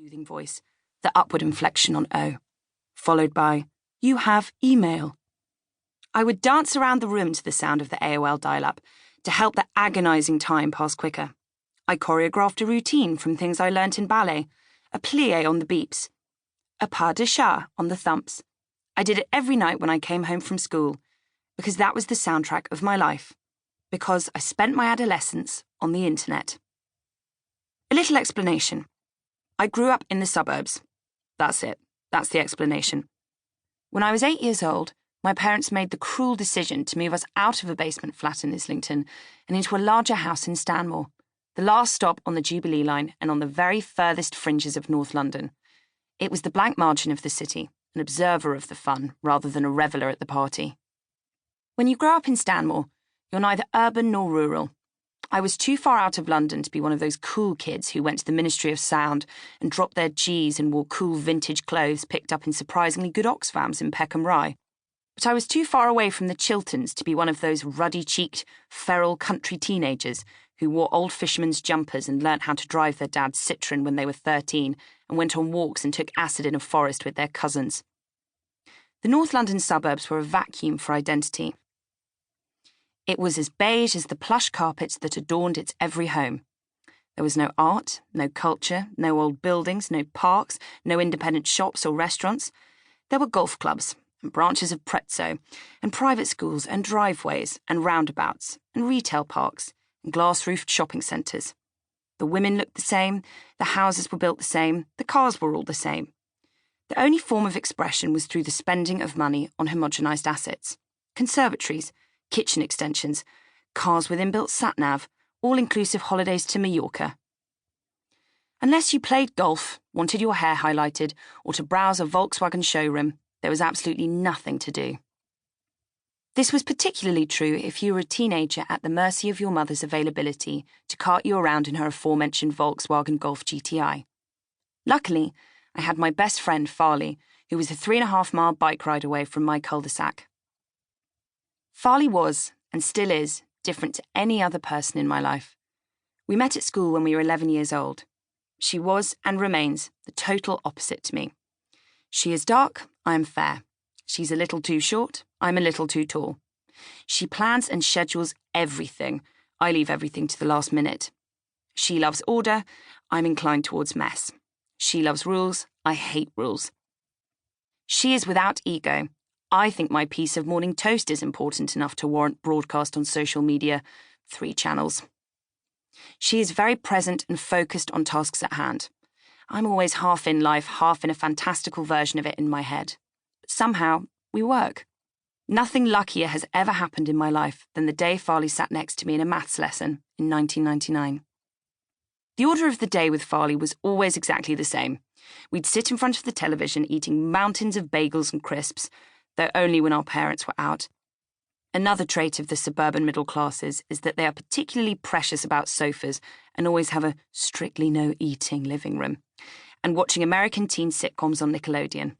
soothing voice, the upward inflection on O, followed by, "You have email." I would dance around the room to the sound of the AOL dial-up to help the agonizing time pass quicker. I choreographed a routine from things I learnt in ballet, a plie on the beeps, a pas de chat on the thumps. I did it every night when I came home from school, because that was the soundtrack of my life, because I spent my adolescence on the internet. A little explanation. I grew up in the suburbs. That's it. That's the explanation. When I was 8 years old, my parents made the cruel decision to move us out of a basement flat in Islington and into a larger house in Stanmore, the last stop on the Jubilee line and on the very furthest fringes of North London. It was the blank margin of the city, an observer of the fun rather than a reveller at the party. When you grow up in Stanmore, you're neither urban nor rural. I was too far out of London to be one of those cool kids who went to the Ministry of Sound and dropped their G's and wore cool vintage clothes picked up in surprisingly good Oxfams in Peckham Rye. But I was too far away from the Chilterns to be one of those ruddy-cheeked, feral country teenagers who wore old fishermen's jumpers and learnt how to drive their dad's Citroën when they were 13 and went on walks and took acid in a forest with their cousins. The North London suburbs were a vacuum for identity. It was as beige as the plush carpets that adorned its every home. There was no art, no culture, no old buildings, no parks, no independent shops or restaurants. There were golf clubs and branches of prezzo and private schools and driveways and roundabouts and retail parks and glass-roofed shopping centres. The women looked the same, the houses were built the same, the cars were all the same. The only form of expression was through the spending of money on homogenised assets. Conservatories, kitchen extensions, cars with inbuilt sat-nav, all-inclusive holidays to Mallorca. Unless you played golf, wanted your hair highlighted, or to browse a Volkswagen showroom, there was absolutely nothing to do. This was particularly true if you were a teenager at the mercy of your mother's availability to cart you around in her aforementioned Volkswagen Golf GTI. Luckily, I had my best friend, Farley, who was a 3.5-mile bike ride away from my cul-de-sac. Farley was, and still is, different to any other person in my life. We met at school when we were 11 years old. She was, and remains, the total opposite to me. She is dark, I am fair. She's a little too short, I'm a little too tall. She plans and schedules everything. I leave everything to the last minute. She loves order, I'm inclined towards mess. She loves rules, I hate rules. She is without ego. I think my piece of morning toast is important enough to warrant broadcast on social media, 3 channels. She is very present and focused on tasks at hand. I'm always half in life, half in a fantastical version of it in my head. But somehow, we work. Nothing luckier has ever happened in my life than the day Farley sat next to me in a maths lesson in 1999. The order of the day with Farley was always exactly the same. We'd sit in front of the television eating mountains of bagels and crisps, though only when our parents were out. Another trait of the suburban middle classes is that they are particularly precious about sofas and always have a strictly no-eating living room, and watching American teen sitcoms on Nickelodeon.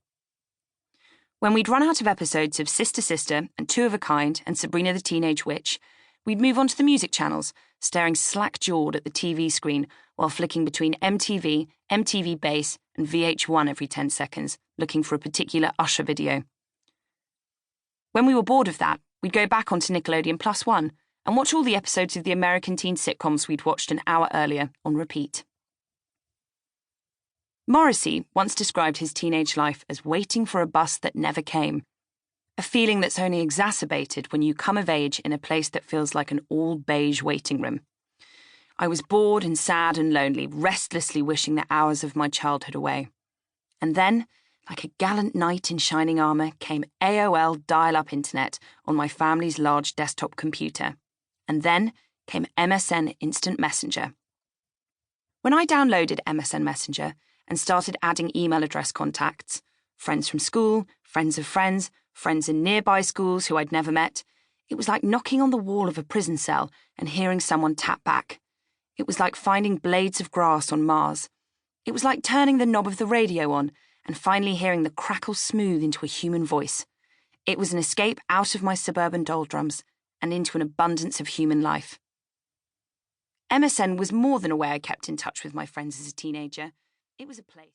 When we'd run out of episodes of Sister Sister and Two of a Kind and Sabrina the Teenage Witch, we'd move on to the music channels, staring slack-jawed at the TV screen while flicking between MTV, MTV Base, and VH1 every 10 seconds, looking for a particular Usher video. When we were bored of that, we'd go back onto Nickelodeon +1 and watch all the episodes of the American teen sitcoms we'd watched an hour earlier on repeat. Morrissey once described his teenage life as waiting for a bus that never came, a feeling that's only exacerbated when you come of age in a place that feels like an all-beige waiting room. I was bored and sad and lonely, restlessly wishing the hours of my childhood away. And then, like a gallant knight in shining armour, came AOL dial-up internet on my family's large desktop computer. And then came MSN Instant Messenger. When I downloaded MSN Messenger and started adding email address contacts, friends from school, friends of friends, friends in nearby schools who I'd never met, it was like knocking on the wall of a prison cell and hearing someone tap back. It was like finding blades of grass on Mars. It was like turning the knob of the radio on and finally hearing the crackle smooth into a human voice. It was an escape out of my suburban doldrums and into an abundance of human life. MSN was more than a way I kept in touch with my friends as a teenager. It was a place.